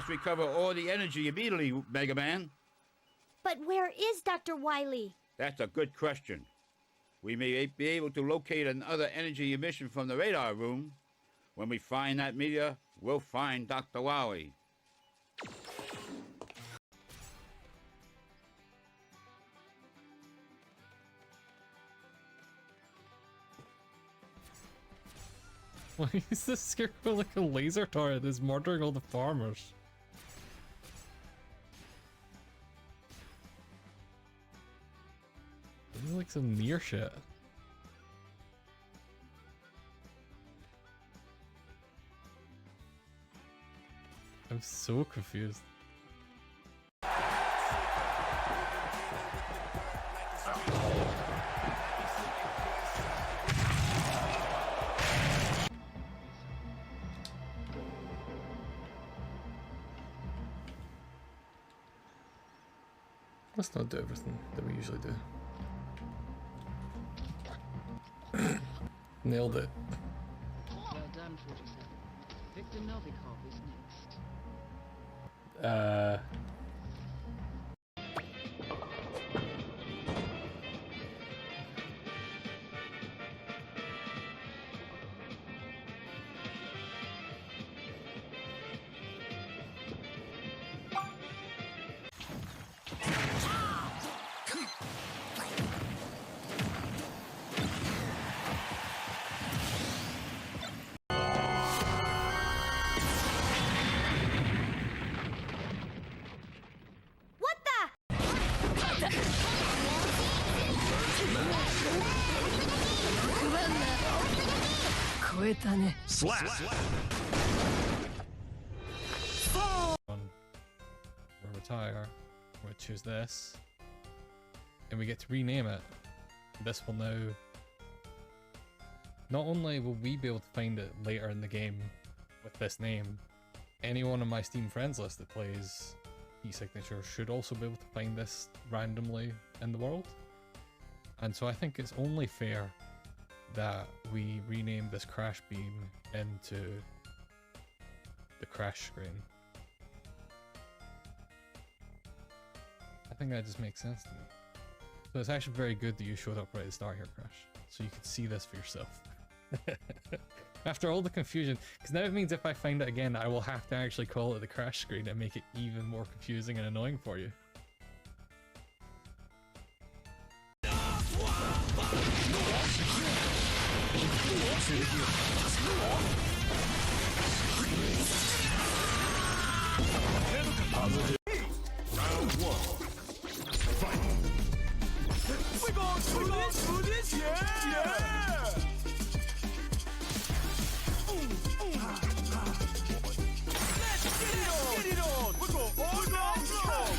must recover all the energy immediately, Mega Man. But where is Dr. Wily? That's a good question. We may be able to locate another energy emission from the radar room. When we find that meteor, we'll find Dr. Wily. Why is this scarecrow like a laser turret that's murdering all the farmers? This is like some near shit. I'm so confused. Let's not do everything that we usually do. Nailed it. Well done, 47. Victor Novikov is next. What the? Slap! We'll retire. We'll choose this. And we get to rename it. This will now... Not only will we be able to find it later in the game with this name, anyone on my Steam friends list that plays e-signature should also be able to find this randomly in the world. And so I think it's only fair that we rename this crash beam into the crash screen. I think that just makes sense to me. So it's actually very good that you showed up right at the start here, Crash, so you could see this for yourself. After all the confusion, because now it means if I find it again, I will have to actually call it the crash screen and make it even more confusing and annoying for you. Round one. Fight! We go through this, yeah! Let's get it on! We go all round round!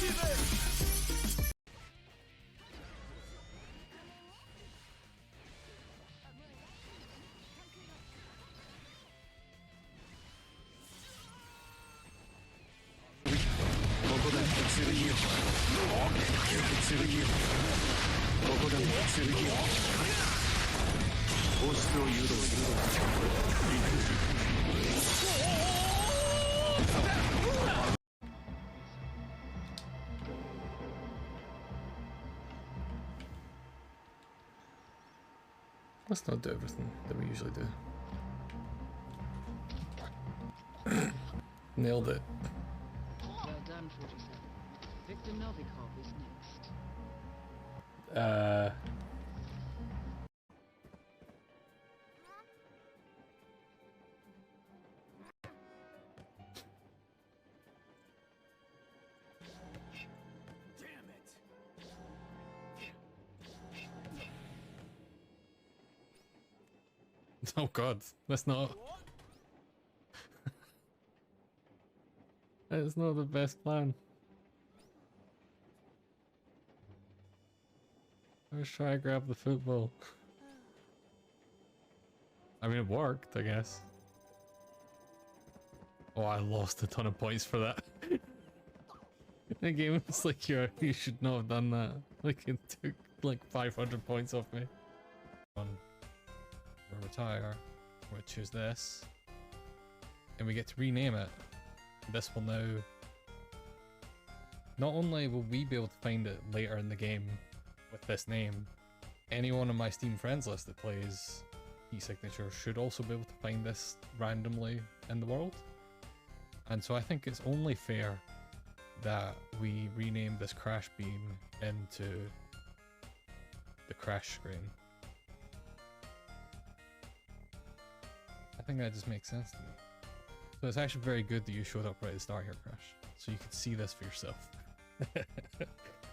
Let's not do everything that we usually do. Nailed it. Well done, 47. Victor Novikov is next. Oh god, that's not... That's not the best plan. Let's try to grab the football. I mean, it worked, I guess. Oh, I lost a ton of points for that. The game was like, you should not have done that. Like, it took like 500 points off me. We'll retire. We'll choose this. And we get to rename it. This will now not only will we be able to find it later in the game with this name, anyone on my Steam friends list that plays e-signature should also be able to find this randomly in the world. And so I think it's only fair that we rename this crash beam into the crash screen. I think that just makes sense to me. So it's actually very good that you showed up right at the start here, Crash, so you could see this for yourself.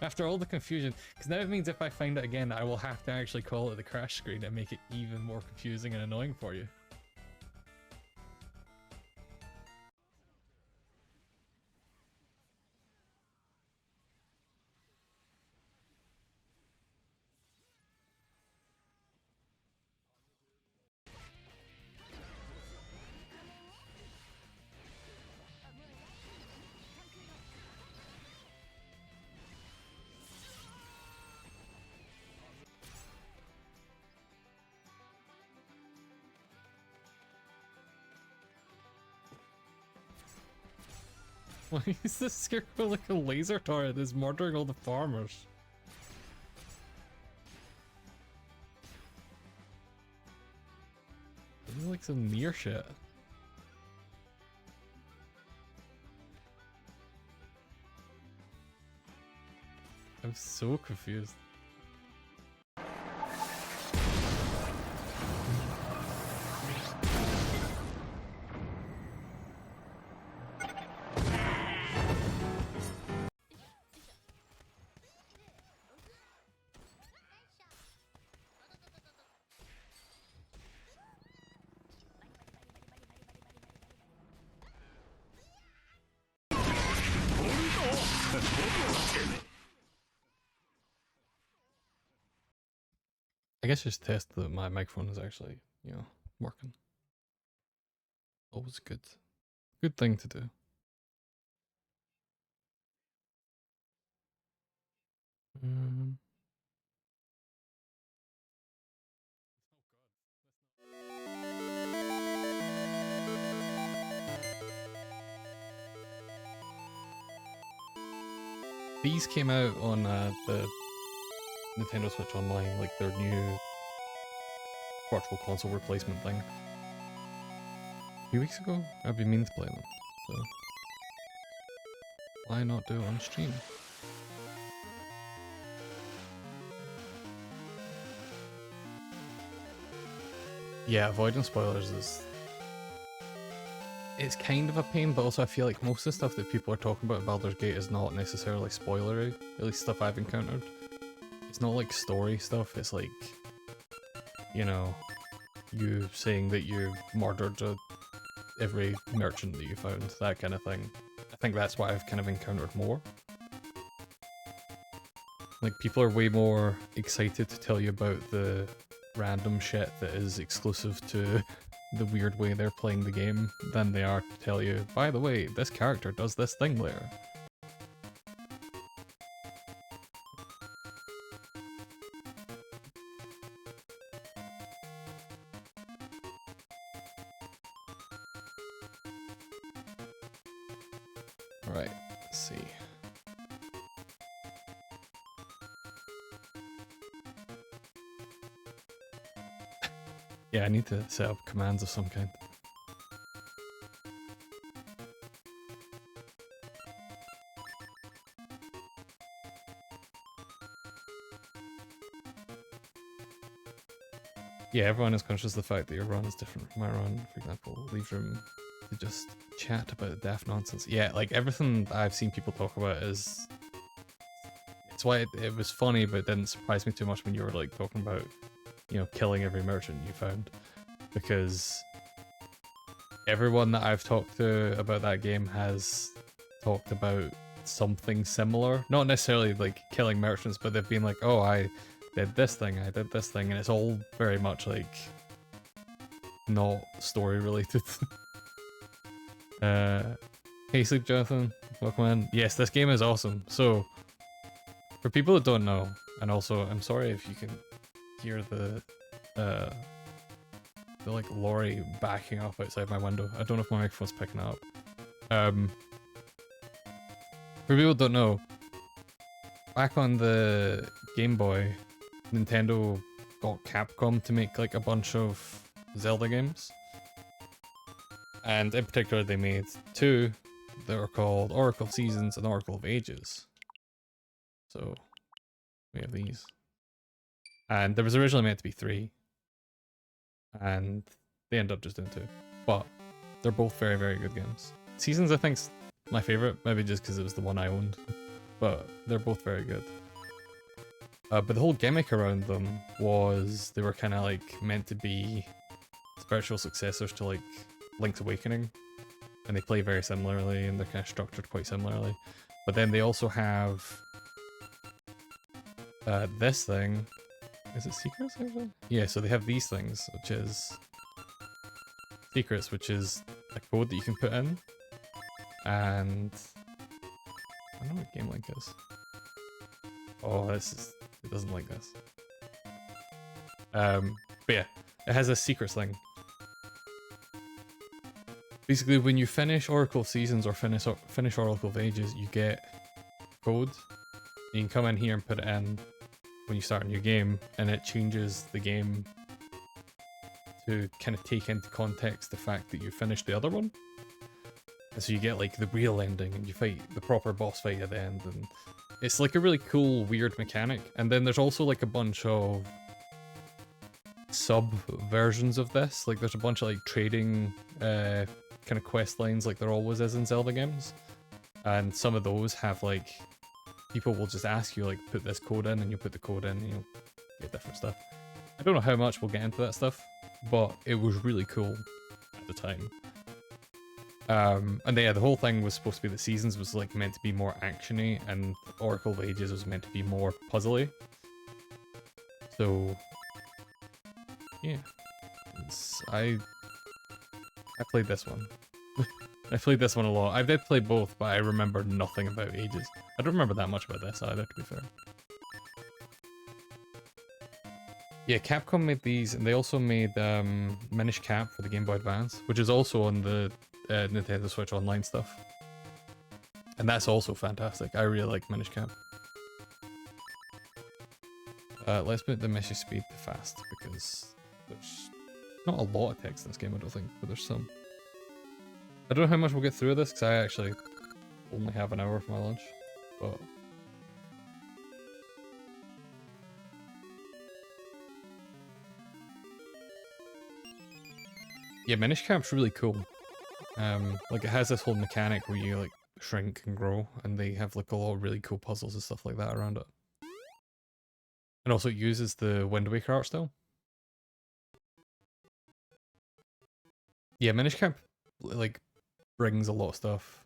After all the confusion, because now it means if I find it again, I will have to actually call it the crash screen and make it even more confusing and annoying for you. Why is this scarecrow like a laser turret that's murdering all the farmers? This is like some near shit. I'm so confused. I guess just test that my microphone is actually, working. Always good. Good thing to do. These came out on the Nintendo Switch Online, like their new virtual console replacement thing. A few weeks ago, I've been meaning to play them, so why not do it on stream? Yeah, avoiding spoilers is... It's kind of a pain, but also I feel like most of the stuff that people are talking about in Baldur's Gate is not necessarily spoilery, at least stuff I've encountered. It's not like story stuff, it's like, you saying that you murdered every merchant that you found, that kind of thing. I think that's what I've kind of encountered more. Like, people are way more excited to tell you about the random shit that is exclusive to the weird way they're playing the game than they are to tell you, by the way, this character does this thing later. Alright, let's see. Yeah, I need to set up commands of some kind. Yeah, everyone is conscious of the fact that your run is different from my run. For example, leave room to just chat about daft nonsense. Yeah, like everything I've seen people talk about is... It's why it was funny, but it didn't surprise me too much when you were like talking about, killing every merchant you found. Because everyone that I've talked to about that game has talked about something similar. Not necessarily like killing merchants, but they've been like, oh, I did this thing, and it's all very much like not story related. Hey Sleep Jonathan, welcome in. Yes, this game is awesome. So, for people that don't know, and also I'm sorry if you can hear the like lorry backing up outside my window. I don't know if my microphone's picking it up. For people that don't know, back on the Game Boy, Nintendo got Capcom to make like a bunch of Zelda games. And in particular, they made two that were called Oracle of Seasons and Oracle of Ages. So we have these. And there was originally meant to be three. And they ended up just doing two. But they're both very, very good games. Seasons, I think's my favorite, maybe just because it was the one I owned. But they're both very good. But the whole gimmick around them was they were kind of like meant to be spiritual successors to like Link's Awakening, and they play very similarly, and they're kind of structured quite similarly. But then they also have this thing. Is it secrets? Actually? Yeah, so they have these things, which is secrets, which is a code that you can put in, and I don't know what Game Link is. Oh, it doesn't like this. But yeah, it has a secrets thing. Basically, when you finish Oracle of Seasons or finish Oracle of Ages, you get code. You can come in here and put it in when you start a new game, and it changes the game to kind of take into context the fact that you finished the other one. And so you get like the real ending, and you fight the proper boss fight at the end, and it's like a really cool, weird mechanic. And then there's also like a bunch of sub versions of this. Like there's a bunch of like trading kind of quest lines, like there always is in Zelda games. And some of those have like, people will just ask you like, put this code in, and you put the code in, and you'll get different stuff. I don't know how much we'll get into that stuff, but it was really cool at the time. And yeah, the whole thing was supposed to be that Seasons was like meant to be more actiony, and Oracle of Ages was meant to be more puzzly. So yeah, I played this one. I played this one a lot. I did play both, but I remember nothing about Ages. I don't remember that much about this either, to be fair. Yeah, Capcom made these, and they also made Minish Cap for the Game Boy Advance, which is also on the Nintendo Switch Online stuff. And that's also fantastic. I really like Minish Cap. Let's put the mission speed to fast, because there's not a lot of text in this game, I don't think, but there's some. I don't know how much we'll get through this, because I actually only have an hour for my lunch, but... yeah, Minish Cap's really cool. Like it has this whole mechanic where you like shrink and grow, and they have like a lot of really cool puzzles and stuff like that around it. And also it uses the Wind Waker art style. Yeah, Minish Cap like brings a lot of stuff.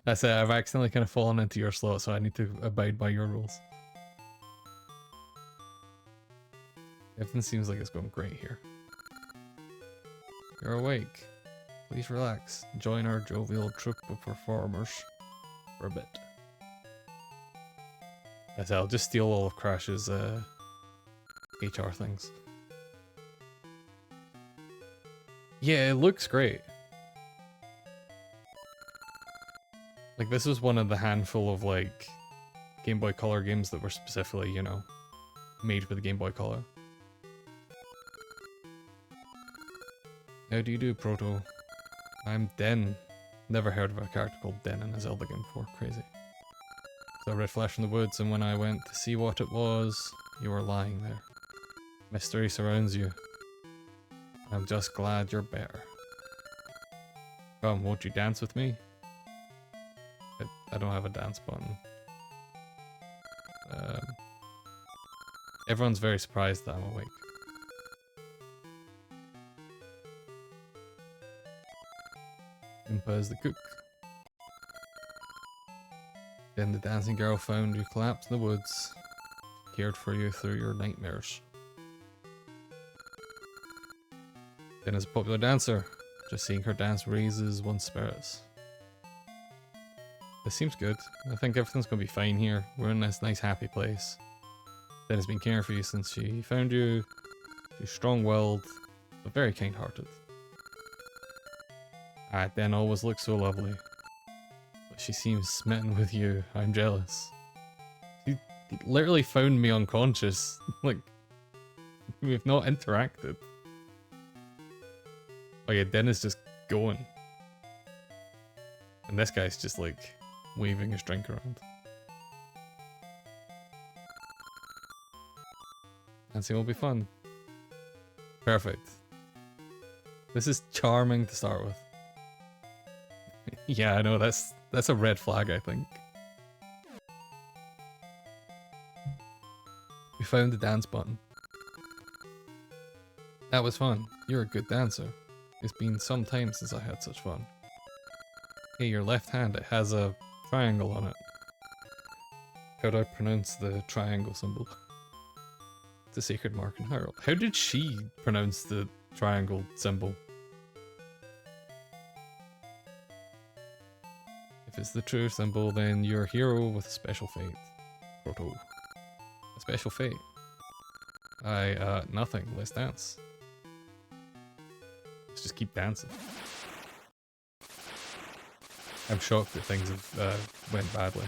That's it, I've accidentally kind of fallen into your slot, so I need to abide by your rules. Everything seems like it's going great here. You're awake. Please relax. Join our jovial troupe of performers for a bit. That's it, I'll just steal all of Crash's HR things. Yeah, it looks great. Like this is one of the handful of like Game Boy Color games that were specifically, you know, made for the Game Boy Color. How do you do, Proto? I'm Den. Never heard of a character called Den in a Zelda game before. Crazy. So a red flash in the woods, and when I went to see what it was, you were lying there. Mystery surrounds you. I'm just glad you're better. Come, won't you dance with me? I don't have a dance button. Everyone's very surprised that I'm awake. Impa is the cook. Then the dancing girl found you collapsed in the woods, cared for you through your nightmares. Then is a popular dancer. Just seeing her dance raises one's spirits. This seems good. I think everything's gonna be fine here. We're in this nice happy place. Then has been caring for you since she found you. She's strong-willed, but very kind-hearted. Den always looks so lovely. But She seems smitten with you. I'm jealous. She literally found me unconscious. Like, we've not interacted. Oh yeah, Den is just going. And this guy's just like waving his drink around. Dancing will be fun. Perfect. This is charming to start with. Yeah, I know, that's a red flag, I think. We found the dance button. That was fun. You're a good dancer. It's been some time since I had such fun. Hey, your left hand, it has a triangle on it. How do I pronounce the triangle symbol? It's a sacred mark in Hyrule. How did she pronounce the triangle symbol? If it's the true symbol, then you're a hero with a special fate. Proto. A special fate? Nothing. Let's dance. Let's just keep dancing. I'm shocked that things have went badly.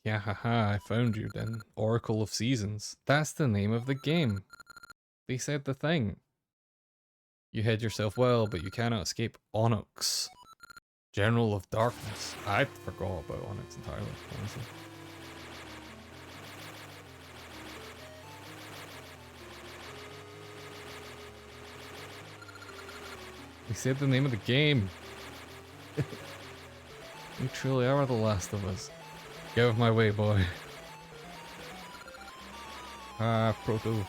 Yeah, haha, I found you then. Oracle of Seasons. That's the name of the game. They said the thing. You hid yourself well, but you cannot escape Onyx. General of Darkness. I forgot about Onyx entirely, honestly. They said the name of the game. You truly are the last of us. Get out of my way, boy. Proto.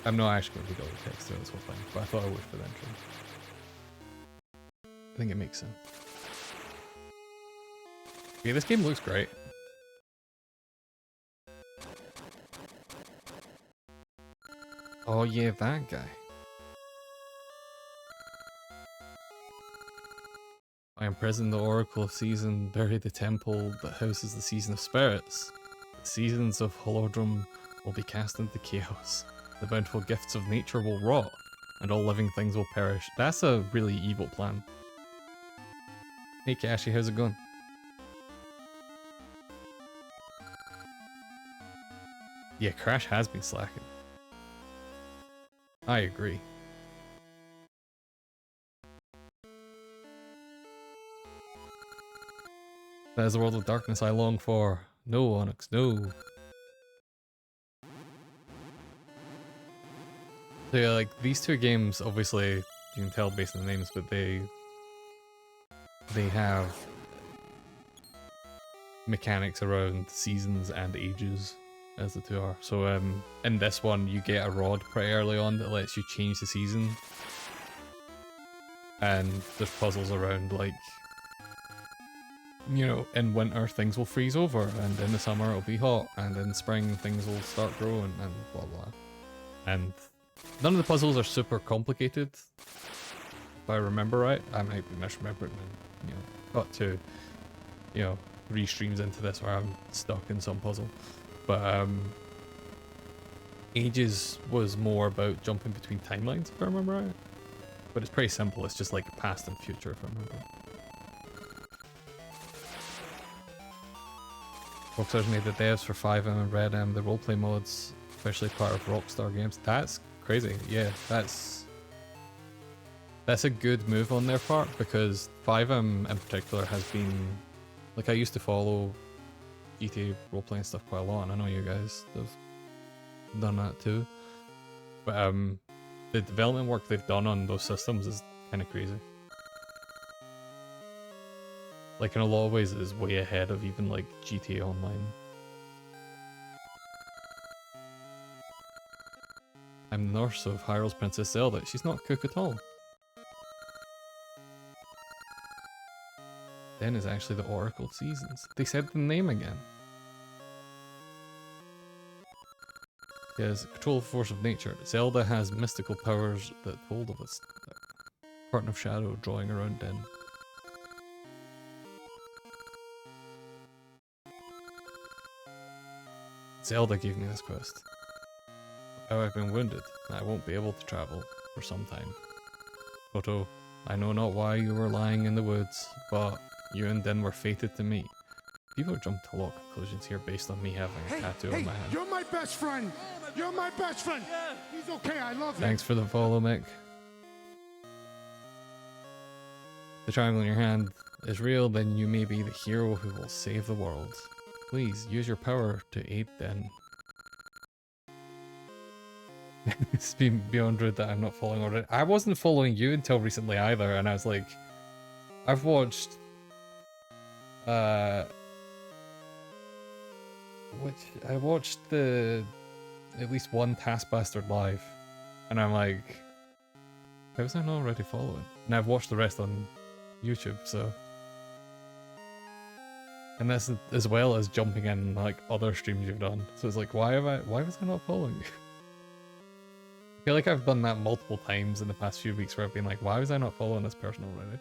I'm not actually going to read all the text through this whole thing, but I thought I would for the intro. I think it makes sense. Okay, this game looks great. Oh yeah, that guy. I imprisoned the Oracle of Season, buried the temple that houses the Season of Spirits. The seasons of Holodrum will be cast into chaos. The bountiful gifts of nature will rot, and all living things will perish. That's a really evil plan. Hey Kashi, how's it going? Yeah, Crash has been slacking. I agree. That is the world of darkness I long for. No, Onyx, no. So yeah, like, these two games, obviously, you can tell based on the names, but they have mechanics around seasons and ages, as the two are. So in this one, you get a rod pretty early on that lets you change the season. And there's puzzles around, like, you know, in winter things will freeze over, and in the summer it'll be hot, and in spring things will start growing, and blah blah. And none of the puzzles are super complicated, if I remember right. I might be misremembering, and, you know, got to, you know, restreams into this where I'm stuck in some puzzle. But Ages was more about jumping between timelines, if I remember right. But it's pretty simple, it's just like past and future, if I remember. Rockstar's made the devs for 5M and Red M, the roleplay mods, officially part of Rockstar Games. That's crazy. Yeah, that's a good move on their part, because 5M in particular has been, like, I used to follow GTA roleplaying stuff quite a lot, and I know you guys have done that too. But the development work they've done on those systems is kind of crazy. Like, in a lot of ways, it is way ahead of even, like, GTA Online. I'm the nurse of Hyrule's Princess Zelda. She's not a cook at all. Den is actually the Oracle of Seasons. They said the name again. She has control of the force of nature. Zelda has mystical powers that hold of its curtain of shadow drawing around Den. Zelda gave me this quest. Now I've been wounded, and I won't be able to travel for some time. Proto, I know not why you were lying in the woods, but you and Din were fated to meet. People jump to a lot of conclusions here based on me having a tattoo on my hand. You're my best friend. You're my best friend. He's okay. I love him. Thanks for the follow, Mick. The triangle in your hand is real, then you may be the hero who will save the world. Please use your power to aid Din. It's been beyond rude that I'm not following already. I wasn't following you until recently either, and I was like, I've watched I watched the at least one Taskmaster live, and I'm like, how was I not already following? And I've watched the rest on YouTube, so. And that's as well as jumping in like other streams you've done. So it's like, why was I not following you? I feel like I've done that multiple times in the past few weeks where I've been like, why was I not following this person already?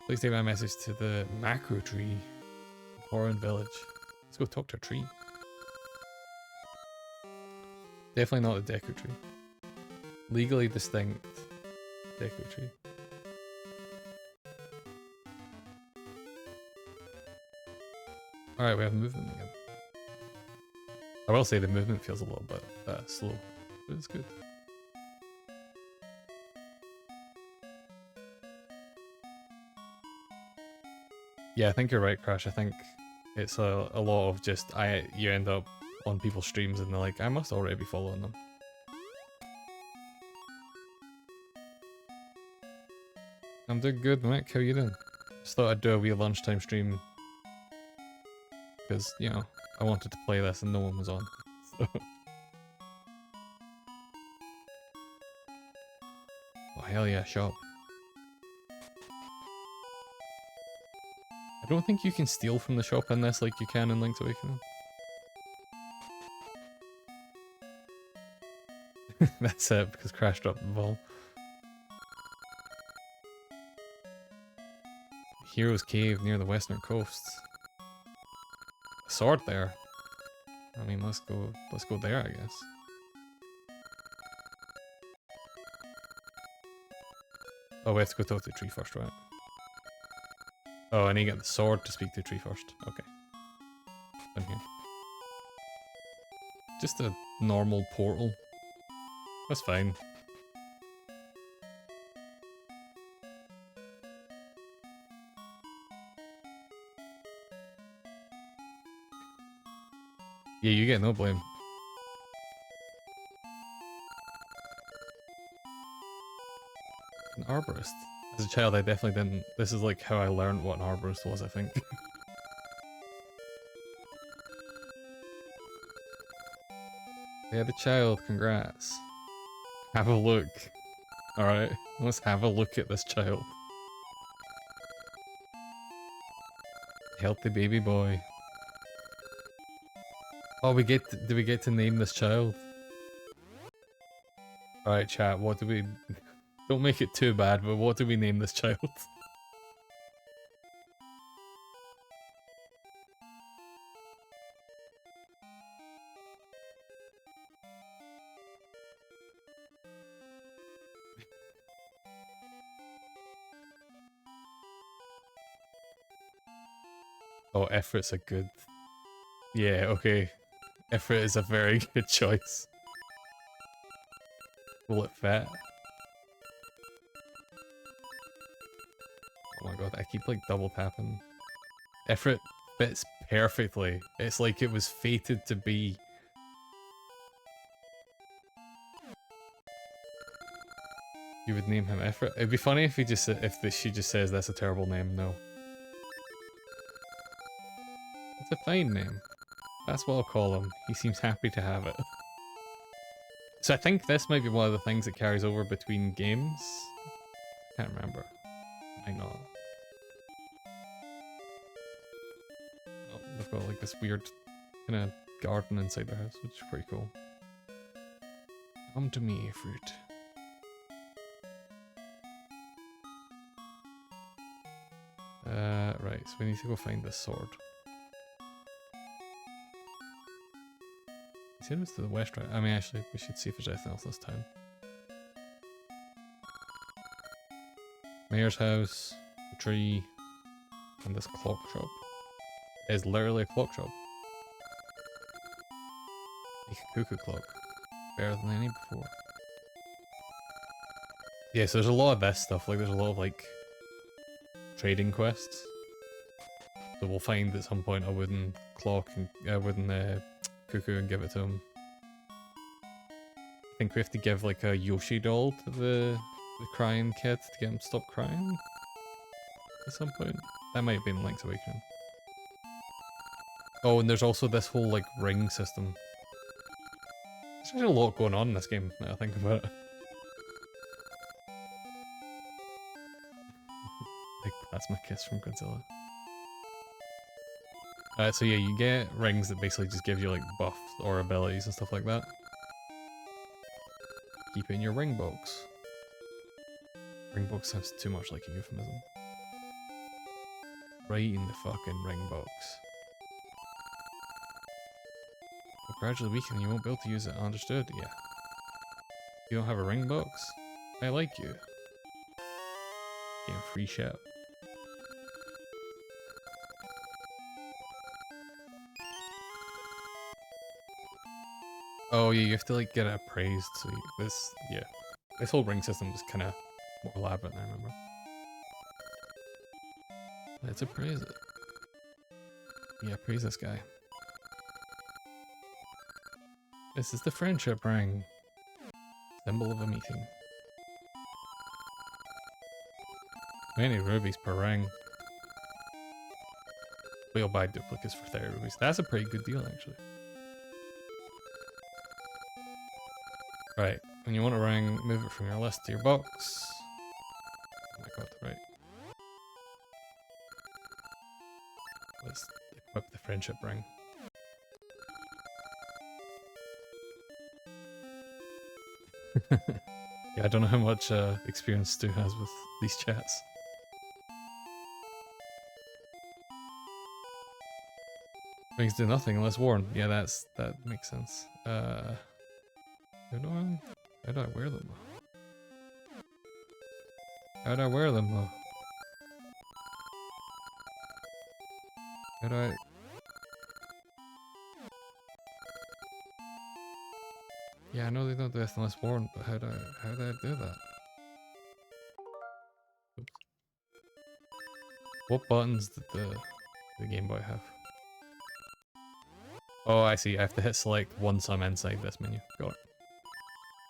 Please take my message to the macro tree, Horan Village. Let's go talk to a tree. Definitely not a deco tree. Legally distinct deco tree. Alright, we have movement again. I will say the movement feels a little bit slow, but it's good. Yeah, I think you're right, Crash. I think it's a lot of just you end up on people's streams and they're like, I must already be following them. I'm doing good, Mick. How you doing? Just thought I'd do a wee lunchtime stream because, you know, I wanted to play this and no one was on. So. Oh hell yeah, shop. I don't think you can steal from the shop in this like you can in Link's Awakening. That's it, because Crash dropped the ball. Hero's Cave near the western coast. A sword there. I mean, let's go there, I guess. Oh, we have to go talk to the tree first, right? Oh, I need to get the sword to speak to the tree first. Okay. In here. Just a normal portal. That's fine. Yeah, you get no blame. An arborist. As a child, I definitely didn't. This is like how I learned what an arborist was, I think. Yeah, the child, congrats. Have a look. Alright, let's have a look at this child. Healthy baby boy. Oh, do we get to name this child? Alright, chat, what do we... Don't make it too bad, but what do we name this child? Oh, Effort's a good... Yeah, okay. Effort is a very good choice. Will it fit? Oh my god, I keep like double tapping. Effort fits perfectly. It's like it was fated to be. You would name him Effort? It'd be funny if she just says that's a terrible name. No. It's a fine name. That's what I'll call him. He seems happy to have it. So I think this might be one of the things that carries over between games. Can't remember. Might not. Oh, they've got like this weird kind of garden inside their house, which is pretty cool. Come to me, fruit. Right, so we need to go find this sword. He said it was to the west, right? I mean, actually, we should see if there's anything else this time. mayor's house, the tree, and this clock shop. It's literally a clock shop. Make a cuckoo clock. Better than any before. Yeah, so there's a lot of this stuff, like there's a lot of like trading quests. So we'll find at some point a wooden clock and a wooden cuckoo and give it to him. I think we have to give like a Yoshi doll to the crying kid to get him to stop crying at some point. That might have been Link's Awakening. Oh, and there's also this whole like ring system. There's actually a lot going on in this game now I think about it. Big plasma kiss from Godzilla. So yeah, you get rings that basically just give you like buffs or abilities and stuff like that. Keep it in your ring box. Ring box sounds too much like a euphemism. Right in the fucking ring box. But gradually weaken, you won't be able to use it. Understood? Yeah. You don't have a ring box? I like you. Getting free shit. Oh yeah, you have to like get it appraised. So this whole ring system was kind of more elaborate than I remember. Let's appraise it. Yeah, appraise this guy. This is the friendship ring. Symbol of a meeting. Many rubies per ring. We'll buy duplicates for 30 rubies. That's a pretty good deal actually. Right, when you want a ring, move it from your list to your box. Oh my god, right. Let's equip the friendship ring. Yeah, I don't know how much experience Stu has with these chats. Rings do nothing unless worn. Yeah, that makes sense. How do I wear them? How do I wear them though? How do I... Yeah, I know they don't do this unless worn, but how do I do that? Oops. What buttons did the Game Boy have? Oh, I see. I have to hit select once I'm inside this menu. Got it.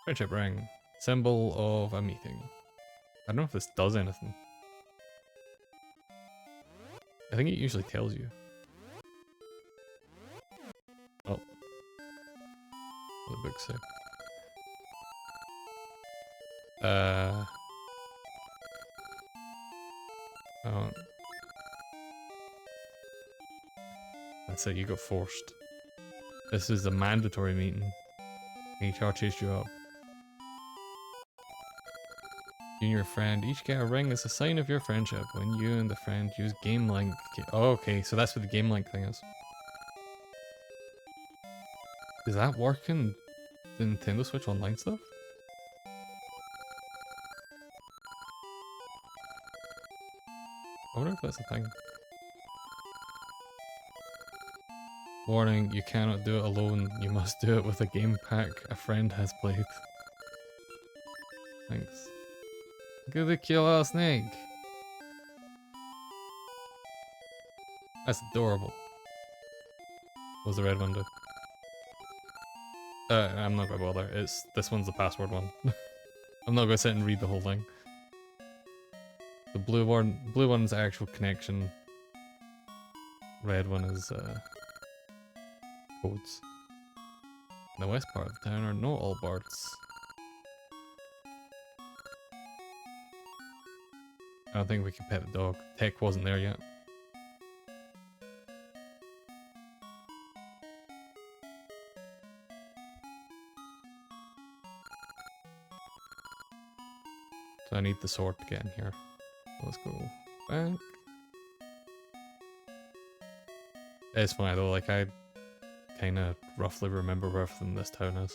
Friendship ring. Symbol of a meeting. I don't know if this does anything. I think it usually tells you. Oh. What the book say? Oh. That's it, you got forced. This is a mandatory meeting. HR chased you up. You and your friend each get a ring as a sign of your friendship when you and the friend use Game Link. Oh, okay, so that's what the Game Link thing is. Does that work in the Nintendo Switch Online stuff? I wonder if that's a thing. Warning, you cannot do it alone. You must do it with a game pack a friend has played. Thanks. Look at the cute little snake. That's adorable. What does the red one do? I'm not gonna bother. This one's the password one. I'm not gonna sit and read the whole thing. The blue one's actual connection. Red one is codes. In the west part of the town are not all birds. I don't think we can pet the dog. Tech wasn't there yet. So I need the sword to get in here. Let's go back. It's funny though, like I kinda roughly remember where everything in this town is.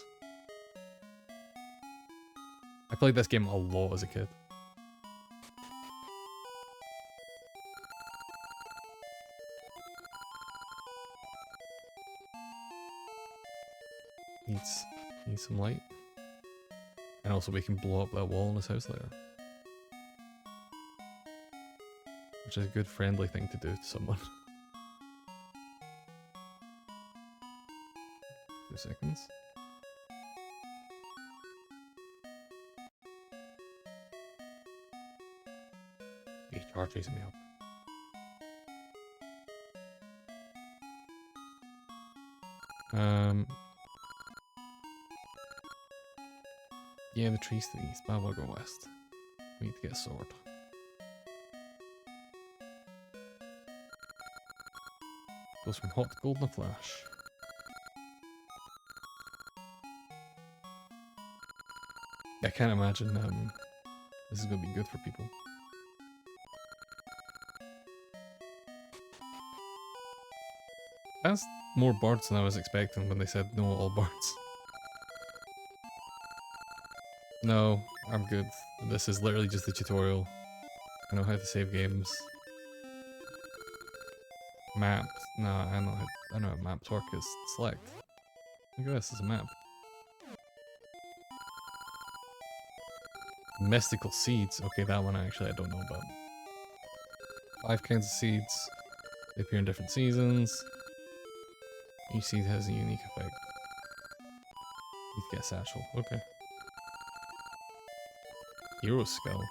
I played this game a lot as a kid. needs some light. And also we can blow up that wall in his house later. Which is a good friendly thing to do to someone. 2 seconds. HR chasing me up. Yeah, the trees to the east, but we'll go west. We need to get a sword. Goes from hot to cold in a flash. I can't imagine this is gonna be good for people. That's more birds than I was expecting when they said no all birds. No, I'm good. This is literally just a tutorial. I know how to save games. Maps. No, I know how maps work. Is select. Look at this, it's a map. Mystical seeds. Okay, that one actually I don't know about. 5 kinds of seeds. They appear in different seasons. Each seed has a unique effect. You get a satchel. Okay. Hero skull.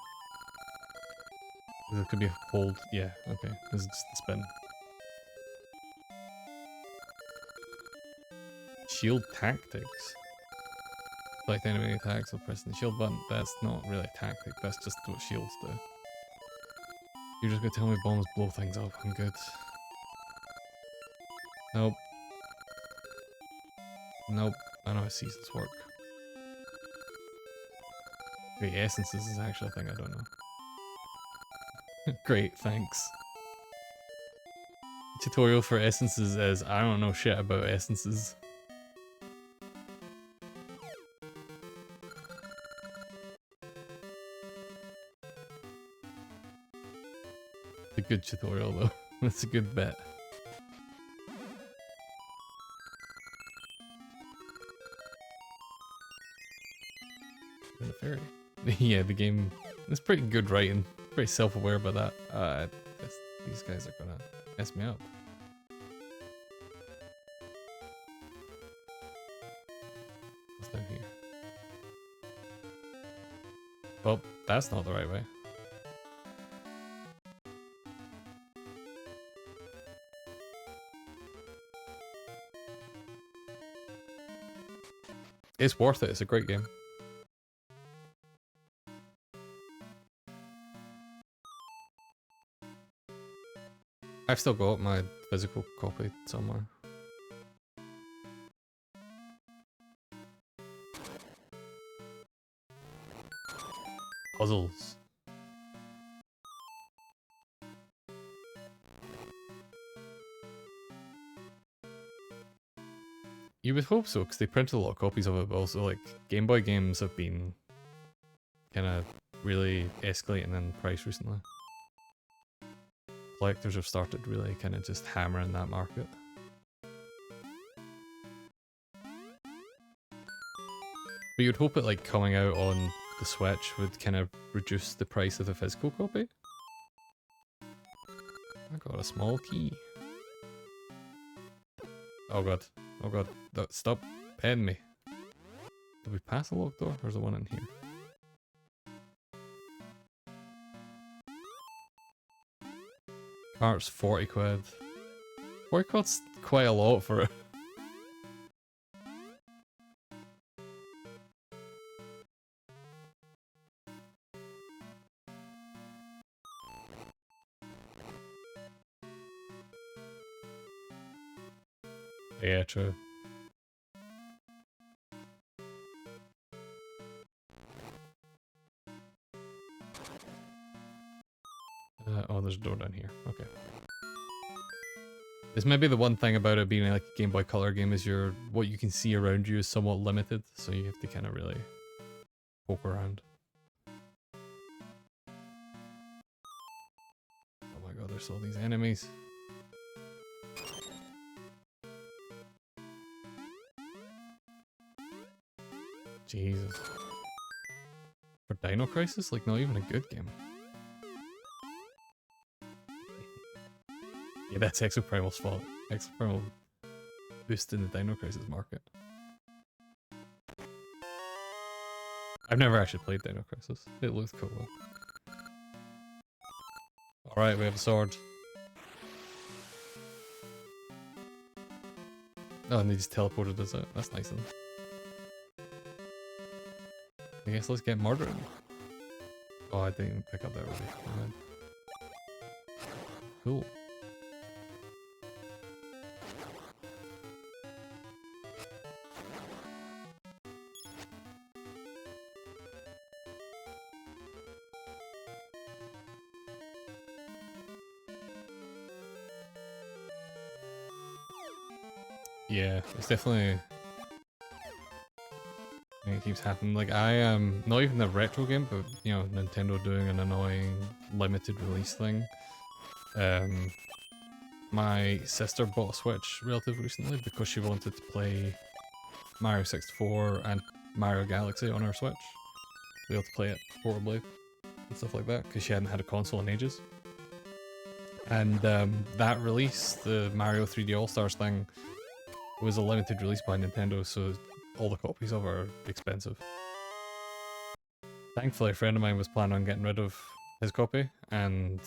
This could be a hold. Yeah, okay. This is just the spin. Shield tactics. Select enemy attacks while pressing the shield button. That's not really a tactic, that's just what shields do. You're just gonna tell me bombs blow things up. I'm good. Nope. Nope. I know how seasons work. Wait, essences is actually a thing I don't know. Great, thanks. Tutorial for essences is I don't know shit about essences. It's a good tutorial though. That's a good bet. The fairy. Yeah, the game is pretty good writing. Pretty self-aware about that. These guys are gonna mess me up. What's down here? Well, that's not the right way. It's worth it. It's a great game. I've still got my physical copy somewhere. Puzzles. You would hope so, because they printed a lot of copies of it, but also like Game Boy games have been kind of really escalating in price recently. Collectors have started really kind of just hammering that market. But you'd hope it like coming out on the Switch would kind of reduce the price of the physical copy. I got a small key. Oh god. Oh god. Stop petting me. Did we pass a locked door? Or is there one in here? Cart's 40 quid. 40 quid's quite a lot for it. Yeah, true. Oh, there's a door down here. Okay. This may be the one thing about it being like a Game Boy Color game is what you can see around you is somewhat limited, so you have to kind of really poke around. Oh my god, there's all these enemies. Jesus. For Dino Crisis? Like, not even a good game. Yeah, that's Exoprimal's fault. Exoprimal boosted the Dino Crisis market. I've never actually played Dino Crisis. It looks cool though. Alright, we have a sword. Oh, and they just teleported us out. That's nice of them. I guess let's get murdering. Oh, I didn't even pick up that really. Cool. Yeah, it's definitely... I think it keeps happening. Like, I am not even the retro game, but, you know, Nintendo doing an annoying limited release thing. My sister bought a Switch relatively recently because she wanted to play Mario 64 and Mario Galaxy on her Switch. Be able to play it portably and stuff like that, because she hadn't had a console in ages. And that release, the Mario 3D All-Stars thing, was a limited release by Nintendo, so all the copies of it are expensive. Thankfully, a friend of mine was planning on getting rid of his copy, and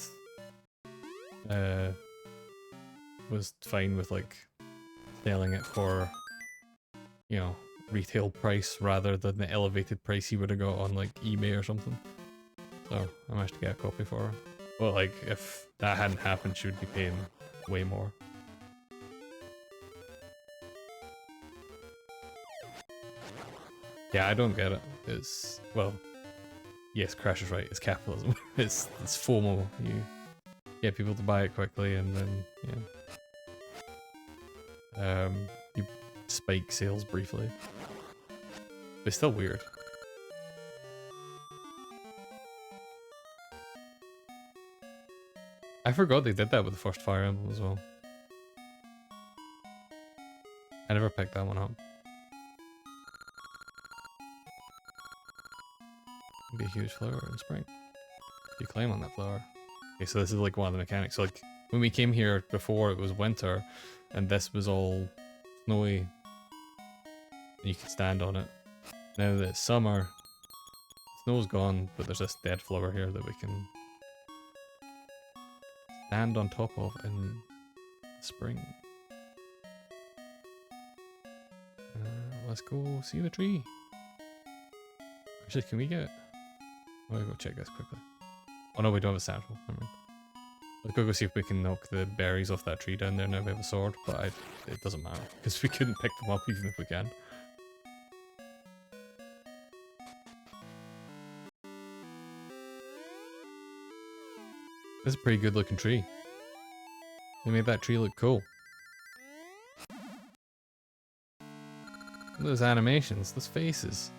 was fine with like selling it for, you know, retail price rather than the elevated price he would have got on like eBay or something. So I managed to get a copy for her. Well, like if that hadn't happened, she would be paying way more. Yeah, I don't get it. It's, well, yes, Crash is right. It's capitalism. it's FOMO. You get people to buy it quickly, and then you spike sales briefly. But it's still weird. I forgot they did that with the first Fire Emblem as well. I never picked that one up. Be a huge flower in spring. You climb on that flower. Okay, so this is like one of the mechanics. So like when we came here before, it was winter, and this was all snowy, and you could stand on it. Now that it's summer, snow's gone, but there's this dead flower here that we can stand on top of in spring. Let's go see the tree. Actually, can we get... I'll go check this quickly. Oh no, we don't have a satchel. Never mind. Let's go see if we can knock the berries off that tree down there. Now we have a sword, but it doesn't matter because we couldn't pick them up even if we can. This is a pretty good looking tree. They made that tree look cool. Look at those animations, those faces.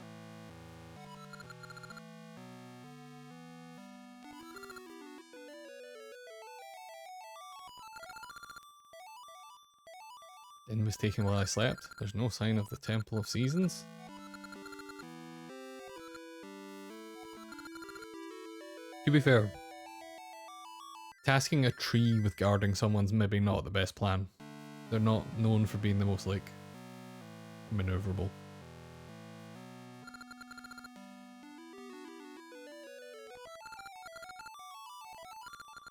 Din was taken while I slept. There's no sign of the Temple of Seasons. To be fair, tasking a tree with guarding someone's maybe not the best plan. They're not known for being the most, like, maneuverable.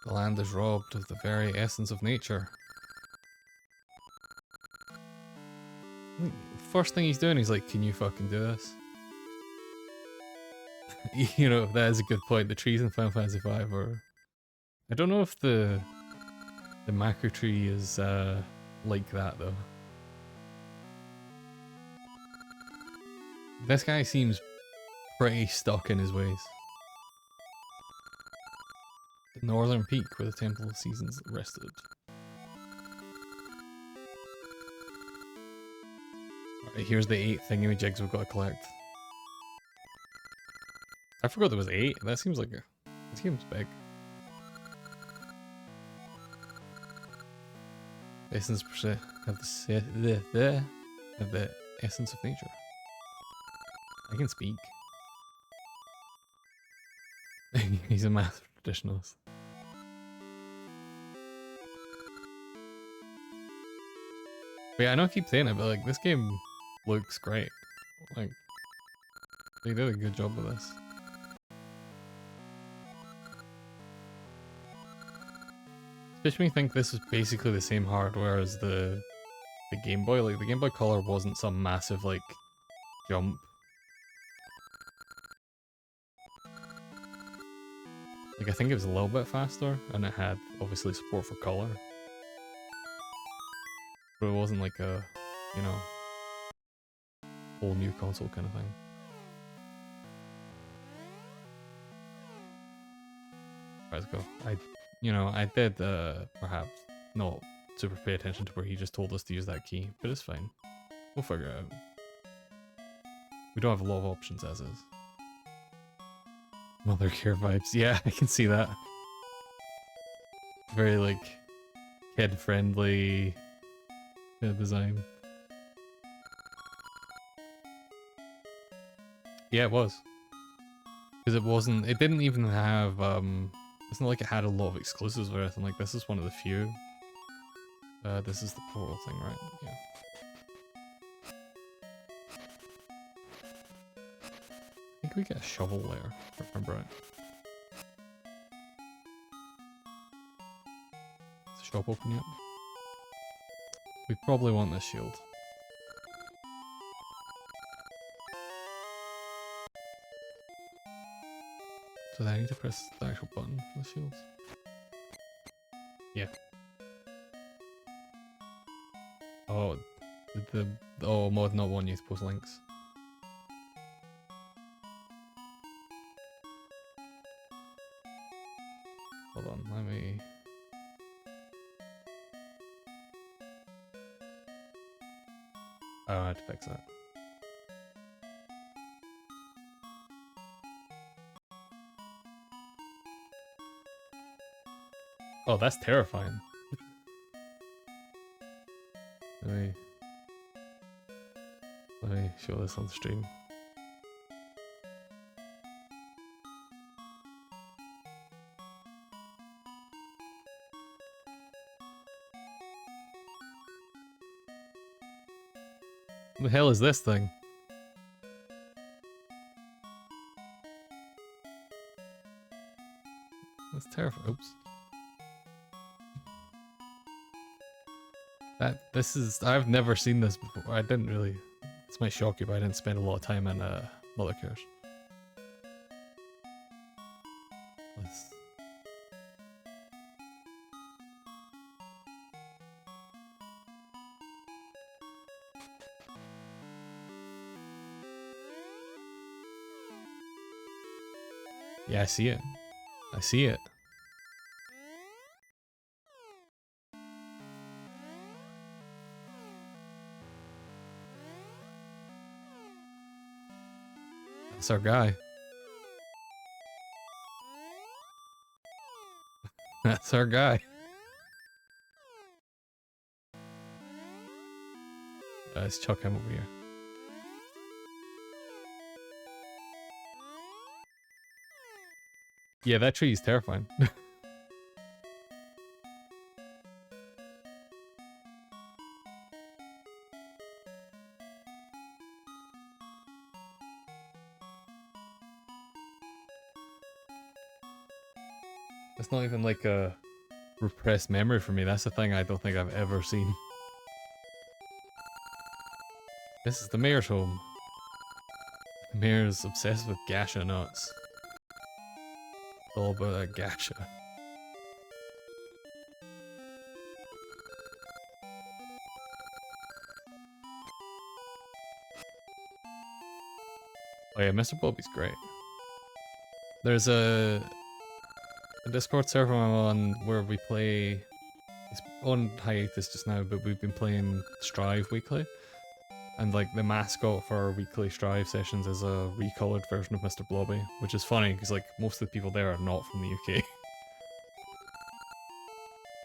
The land is robbed of the very essence of nature. First thing he's doing, he's like, can you fucking do this? You know, that is a good point. The trees in Final Fantasy V are... I don't know if the macro tree is like that though. This guy seems pretty stuck in his ways. The northern peak where the Temple of Seasons rested. Alright, here's the 8 thingamajigs we've got to collect. I forgot there was 8. That seems like this game's big. Essence of the essence of nature. I can speak. He's a master traditionalist. But yeah, I know I keep saying it, but like this game looks great. Like they did a good job with this. Which makes me think this is basically the same hardware as the Game Boy. Like the Game Boy Color wasn't some massive like jump. Like I think it was a little bit faster, and it had obviously support for color. But it wasn't like a, you know, whole new console kind of thing. Let's go. I did perhaps not super pay attention to where he just told us to use that key, but it's fine. We'll figure it out. We don't have a lot of options as is. Mother care vibes. Yeah, I can see that. Very like kid friendly design. Yeah, it was. Because it didn't even have, it's not like it had a lot of exclusives or anything. Like, this is one of the few. This is the portal thing, right? Yeah. I think we get a shovel there, if I remember right. Is the shop open yet? We probably want this shield. So then I need to press the actual button for the shields. Yeah. Oh, mod not want you to post links. Hold on, let me... Oh, I had to fix that. Oh, that's terrifying. Let me show this on stream. What the hell is this thing? That's terrifying. Oops. I've never seen this before. I didn't really, this might shock you, but I didn't spend a lot of time in Mother Cares. Yeah, I see it. I see it. That's our guy. That's our guy. Let's chuck him over here. Yeah, that tree is terrifying. It's not even like a repressed memory for me. That's the thing I don't think I've ever seen. This is the mayor's home. The mayor's obsessed with gacha nuts. It's all about that gacha. Oh yeah, Mr. Bobby's great. There's a Discord server I'm on where we play. It's on hiatus just now, but we've been playing Strive weekly. And like the mascot for our weekly Strive sessions is a recolored version of Mr. Blobby, which is funny because like most of the people there are not from the UK.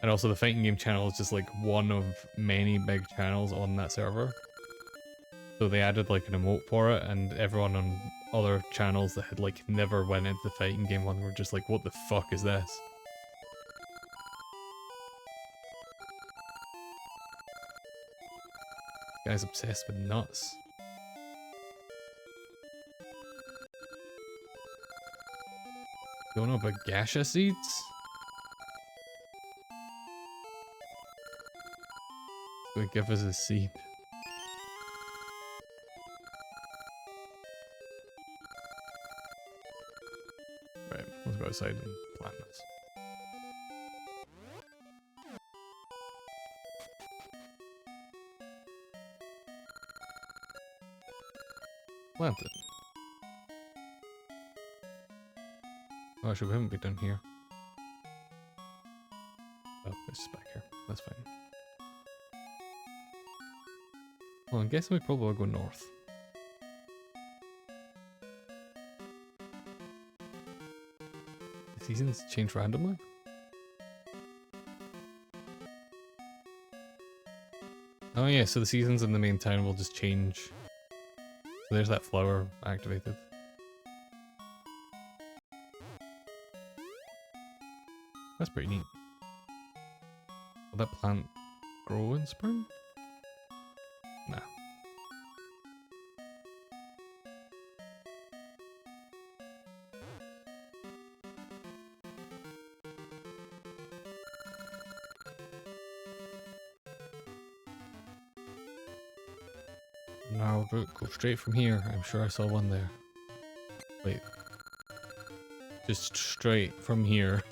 And also the fighting game channel is just like one of many big channels on that server. So they added like an emote for it, and everyone on other channels that had like never went into the fighting game one were just like, what the fuck is this? This guy's obsessed with nuts. Don't know about gaseous seeds? Go give us a seed. Right, let's go outside and plant this. Plant it. Oh, actually, we haven't been down here. Oh, it's back here. That's fine. Well, I'm guessing we probably will go north. The seasons change randomly? Oh yeah, so the seasons in the main town will just change. So there's that flower activated. That's pretty neat. Will that plant grow in spring? Nah. Narrow route, go straight from here. I'm sure I saw one there. Wait. Just straight from here.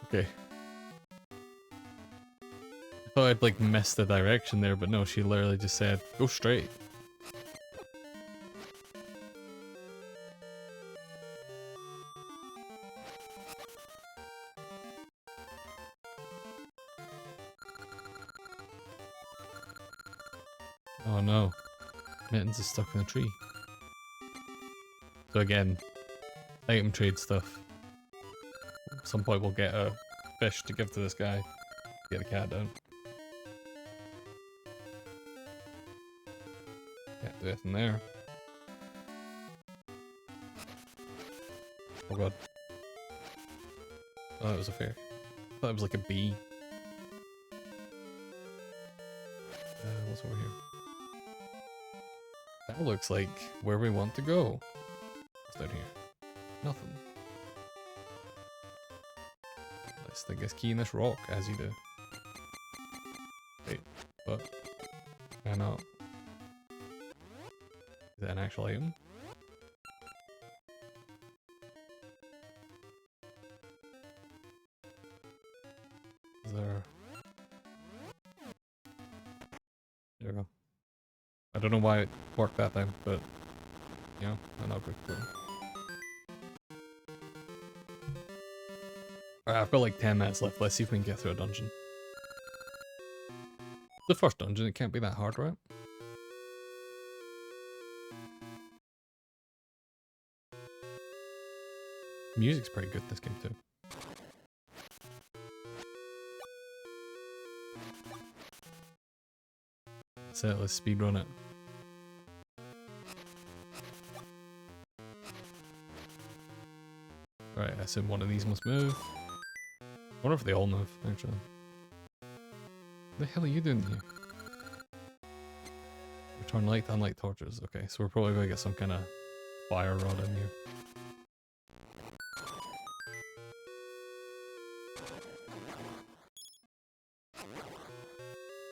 Okay. I thought I'd like missed the direction there, but no, she literally just said, go straight. Oh no. Mittens is stuck in a tree. So again, item trade stuff. At some point we'll get a fish to give to this guy. Get the cat down. Can't do anything there. Oh god. Oh, that was a fairy. I thought it was like a bee. What's over here? That looks like where we want to go. What's down here? Nothing. Let's stick this key in this rock, as you do. Wait, but why not? Is that an actual item? Is there? There we go. I don't know why it worked that time, but you know, I'm not good for it. Alright, I've got like 10 minutes left. Let's see if we can get through a dungeon. The first dungeon, it can't be that hard, right? Music's pretty good this game too. So let's speedrun it. Right, I assume one of these must move. I wonder if they all move, actually. What the hell are you doing here? Return light to unlight torches. Okay, so we're probably going to get some kind of fire rod in here.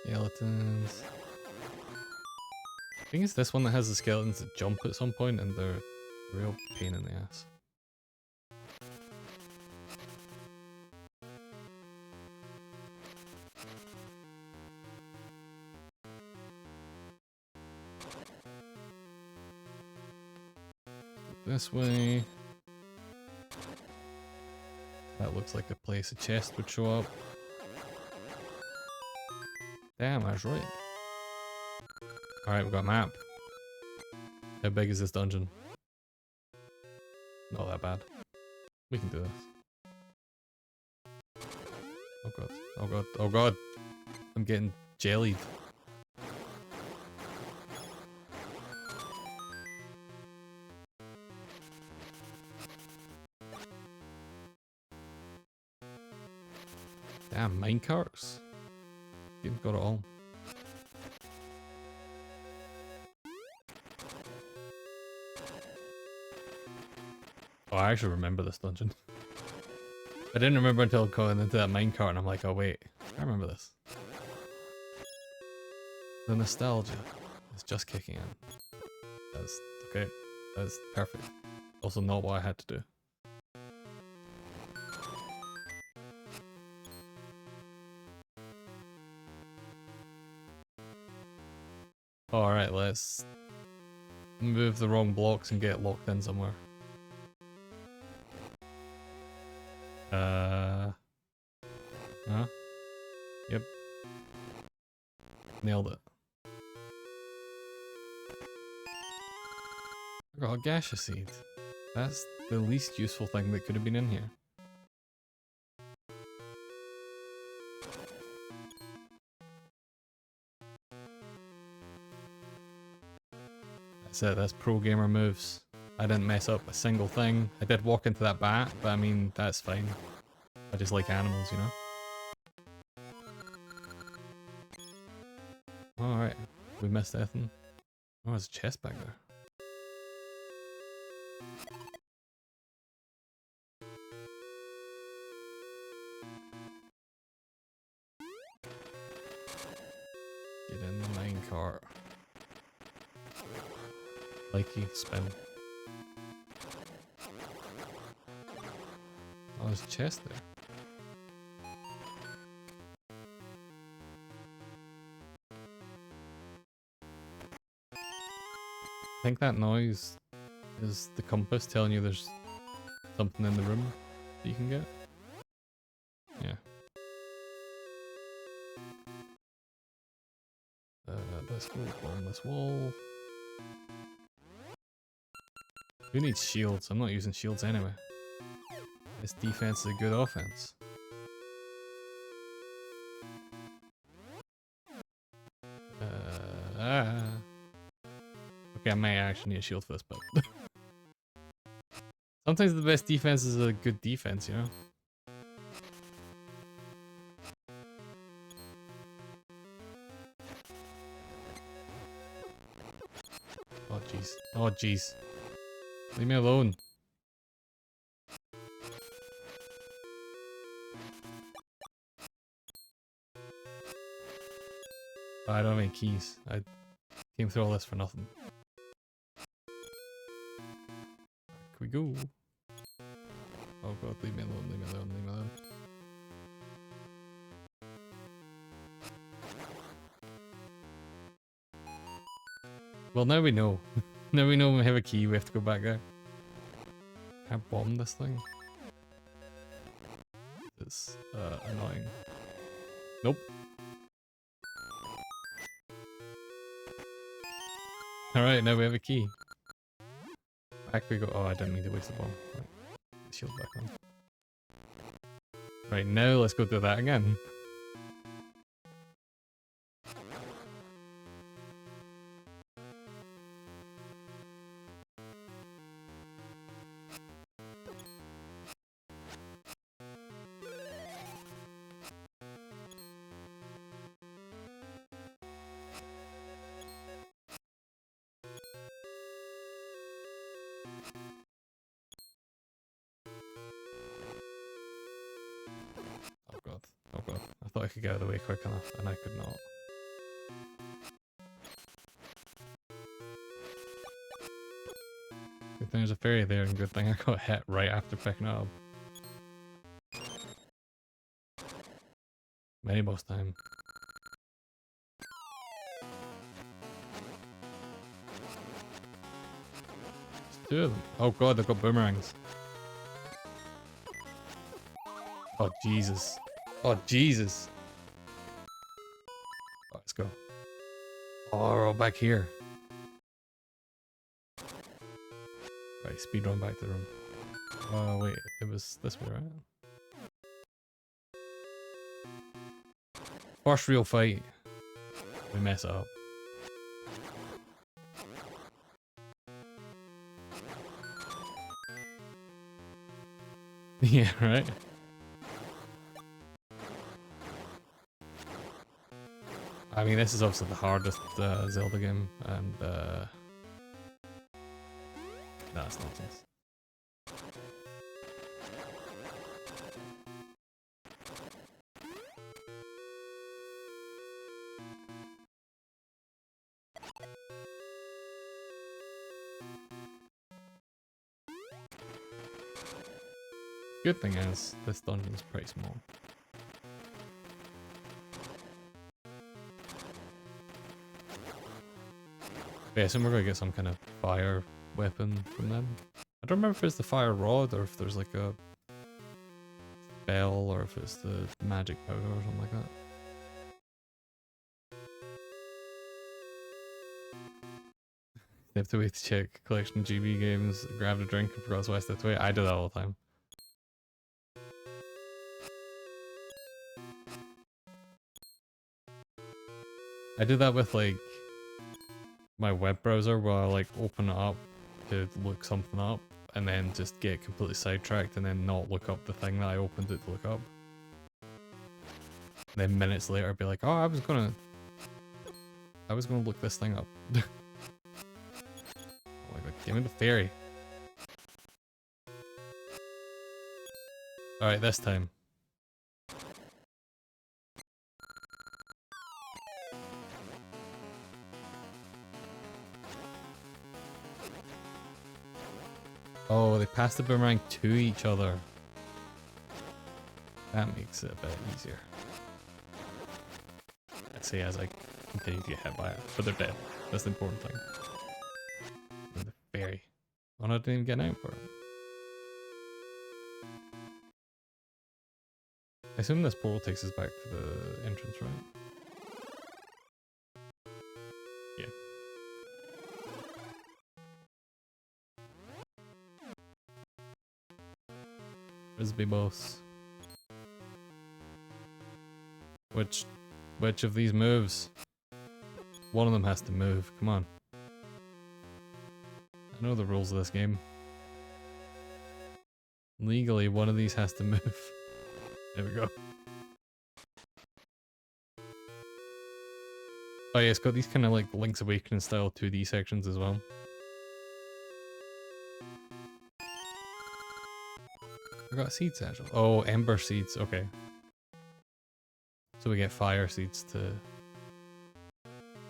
Skeletons. I think it's this one that has the skeletons that jump at some point and they're a real pain in the ass. This way. That looks like a place a chest would show up. Damn, I was right. Alright, we've got a map. How big is this dungeon? Not that bad. We can do this. Oh god, oh god, oh god! I'm getting jellied. Damn, minecarts. You've got it all. Oh, I actually remember this dungeon. I didn't remember until going into that minecart and I'm like, oh wait, I remember this. The nostalgia is just kicking in. That's okay. That's perfect. Also not what I had to do. Alright, let's move the wrong blocks and get locked in somewhere. Huh? Yep. Nailed it. I got a gaseous seed. That's the least useful thing that could have been in here. That's it, that's pro gamer moves. I didn't mess up a single thing. I did walk into that bat, but I mean, that's fine. I just like animals, you know? Alright, we missed Ethan. Oh, there's a chest back there. Get in the minecart. Likey, spin. Oh, there's a chest there. I think that noise is the compass telling you there's something in the room that you can get. Yeah. Let's go on this wall. Who needs shields? I'm not using shields anyway. This defense is a good offense. Okay, I might actually need a shield for this, but sometimes the best defense is a good defense, you know? Oh jeez. Oh jeez. Leave me alone. I don't have any keys. I came through all this for nothing. Can we go? Oh god, leave me alone, leave me alone, leave me alone. Well, now we know. Now we know when we have a key, we have to go back there. Can I bomb this thing? It's annoying. Nope. Alright, now we have a key. Back we go. Oh, I didn't mean to waste the bomb. Right. Shield back on. Right, now let's go do that again. Oh god, oh god. I thought I could get out of the way quick enough, and I could not. Good thing there's a fairy there, and good thing I got hit right after picking it up. Many boss time. There's two of them. Oh god, they've got boomerangs. Oh Jesus. Oh Jesus. Oh, let's go. Oh, we're all back here. Right, speed run back to the room. Oh wait, it was this way, right? First real fight. We mess it up. Yeah, right? I mean, this is obviously the hardest Zelda game, and that's nonsense. Good thing is, this dungeon is pretty small. But yeah, I assume we're gonna get some kind of fire weapon from them. I don't remember if it's the fire rod or if there's like a spell or if it's the magic powder or something like that. They have to wait to check collection of GB games, grabbed a drink and forgot to west that way. I do that all the time. I do that with like my web browser where I like open it up to look something up and then just get completely sidetracked and then not look up the thing that I opened it to look up. And then minutes later I'd be like, oh, I was gonna look this thing up. Oh my god, give me the fairy. Alright, this time. Oh, they pass the boomerang to each other. That makes it a bit easier. I'd say as I continue to get hit by it. But they're dead. That's the important thing. And the fairy. Oh no, I didn't even get an out for it. I assume this portal takes us back to the entrance, right? Yeah. Frisbee boss. Which of these moves? One of them has to move, come on. I know the rules of this game. Legally, one of these has to move. There we go. Oh yeah, it's got these kind of like Link's Awakening style 2D sections as well. I got seeds actually. Oh, ember seeds, okay. So we get fire seeds to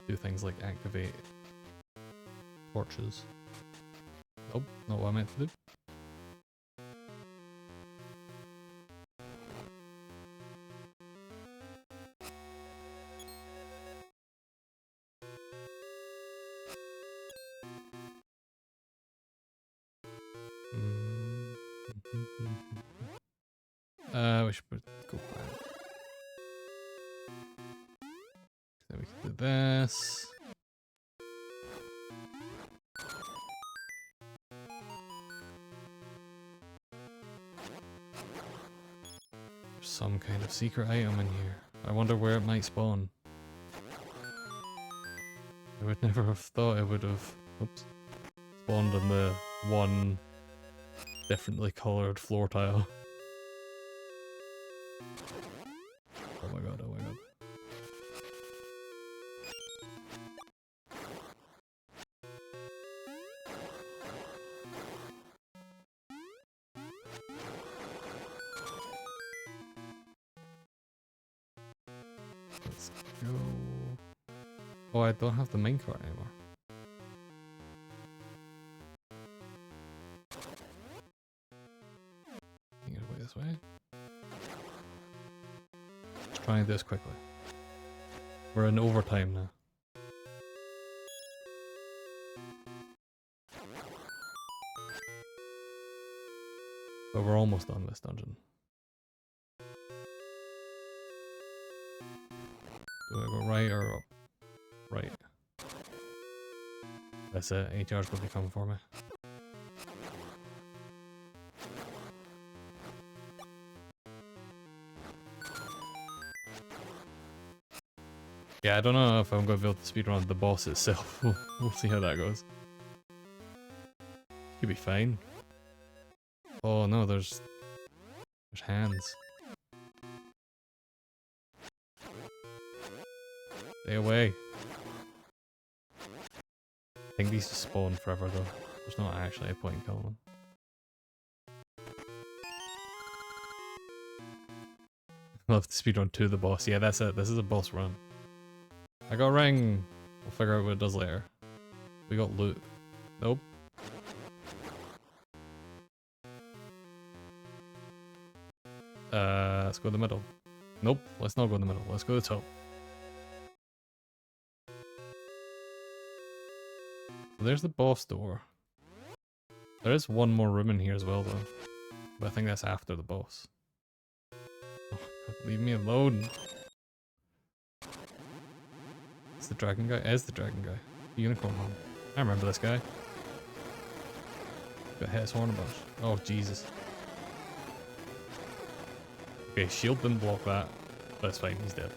do things like activate torches. Nope, not what I meant to do. We should go back. Then we can do this. There's some kind of secret item in here. I wonder where it might spawn. I would never have thought it would have spawned on the one differently coloured floor tile. Oh my god, oh my god. Let's go. Oh, I don't have the minecart anymore. Think it away this way. Let's try and do this quickly. We're in overtime now. But we're almost done this dungeon. Do I go right or up? Right. That's it. HR's gonna be coming for me. Yeah, I don't know if I'm going to be able to speedrun the boss itself. We'll see how that goes. Could be fine. Oh no, there's hands. Stay away. I think these just spawn forever though. There's not actually a point in killing them. I'll have to speedrun to the boss. Yeah, that's it. This is a boss run. I got a ring. We'll figure out what it does later. We got loot. Nope. Let's go to the middle. Nope, let's not go in the middle. Let's go to the top. So there's the boss door. There is one more room in here as well though. But I think that's after the boss. Oh, leave me alone. It's the dragon guy? It is the dragon guy. The unicorn one. I remember this guy. Got hit his horn a bunch. Oh Jesus. Okay, shield didn't block that. That's fine, he's dead.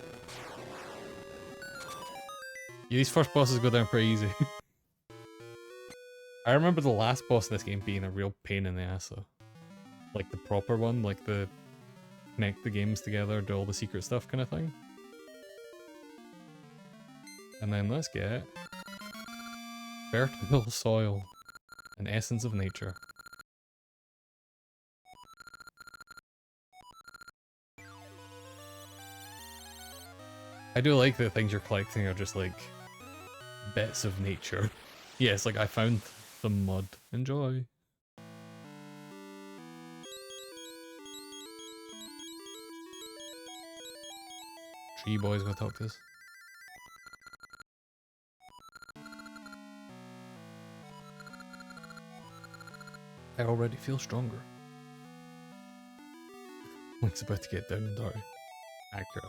Yeah, these first bosses go down pretty easy. I remember the last boss in this game being a real pain in the ass though. Like the proper one, like the connect the games together, do all the secret stuff kind of thing. And then let's get fertile soil, an essence of nature. I do like that things you're collecting are just like bits of nature. Yes, like I found some mud. Enjoy. Tree boy's gonna talk to us. I already feel stronger. Link's about to get down and dirty. Accurate.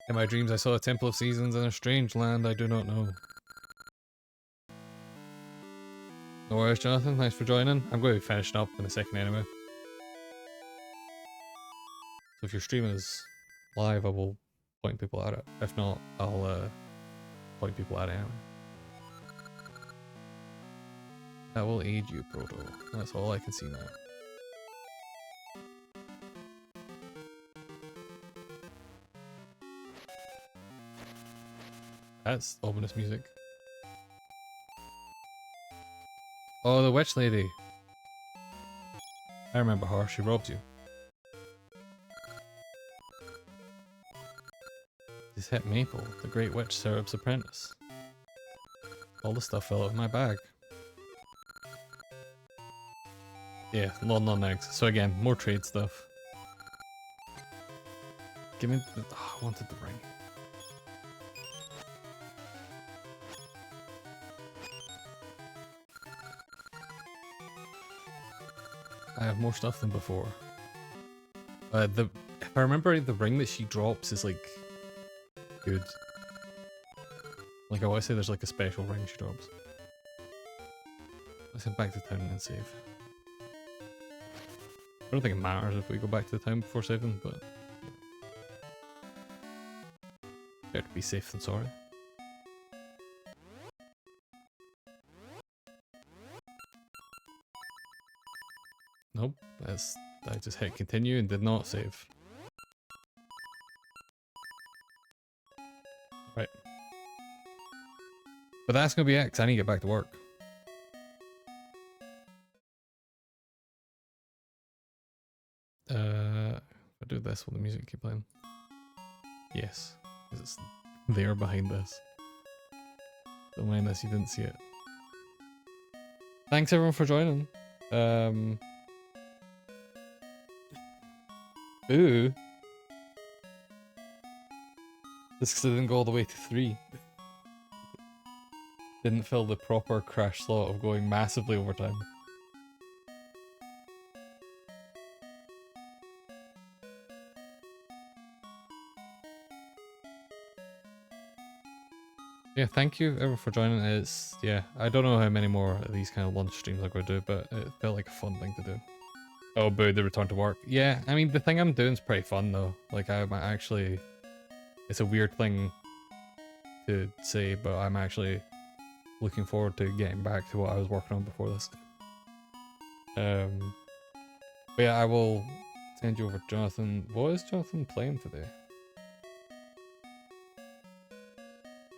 In my dreams I saw a temple of seasons in a strange land I do not know. No worries, Jonathan, thanks for joining. I'm going to be finishing up in a second anyway. So if your stream is live I will point people at it. If not, I'll point people at it anyway. That will aid you, Proto. That's all I can see now. That's ominous music. Oh, the witch lady. I remember her, she robbed you. This hit Maple, the great witch Syrup's apprentice. All the stuff fell out of my bag. Yeah, non eggs. So again, more trade stuff. Give me the... Oh, I wanted the ring. I have more stuff than before. If I remember, the ring that she drops is like good. Like I always say, there's like a special ring she drops. Let's head back to town and save. I don't think it matters if we go back to the town before saving, but better to be safe than sorry. Nope, I just hit continue and did not save. Right. But that's gonna be it, 'cause I need to get back to work. If I do this, will the music keep playing? Yes, because it's there behind this. Don't mind this, you didn't see it. Thanks everyone for joining. Ooh. This because I didn't go all the way to 3. Didn't fill the proper crash slot of going massively overtime. Yeah, thank you everyone for joining. It's, yeah, I don't know how many more of these kind of lunch streams I'm going to do, but it felt like a fun thing to do. Oh boo, the return to work. Yeah, I mean, the thing I'm doing is pretty fun though. Like, I'm actually... It's a weird thing to say, but I'm actually looking forward to getting back to what I was working on before this. But yeah, I will send you over to Jonathan. What is Jonathan playing today?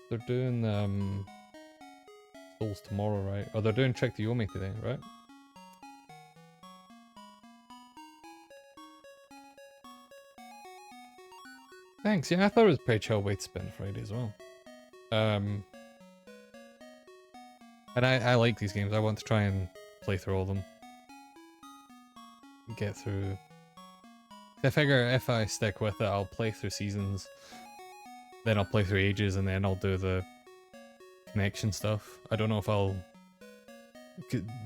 they're doing Souls tomorrow, right? Or they're doing Trick to Yomi today, right? Thanks. Yeah, I thought it was a pretty chill way to spend Friday as well. And I like these games. I want to try and play through all of them. Get through. I figure if I stick with it, I'll play through seasons. Then I'll play through ages, and then I'll do the connection stuff. I don't know if I'll...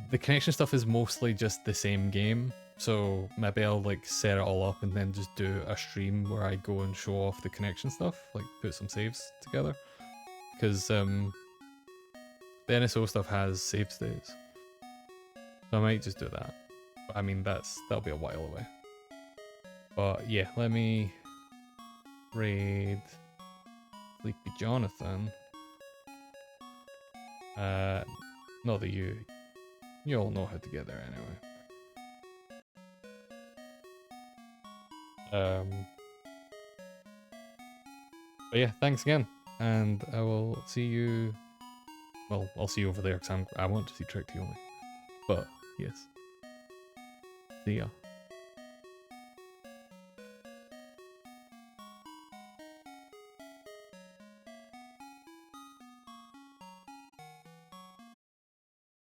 The connection stuff is mostly just the same game. So maybe I'll like set it all up and then just do a stream where I go and show off the connection stuff. Like put some saves together. Because the NSO stuff has save states. So I might just do that. But I mean, that'll be a while away. But yeah, let me raid Sleepy Jonathan. Not that you all know how to get there anyway. But yeah, thanks again, and I will see you. Well, I'll see you over there because I want to see Trick to Yomi. But yes, see ya.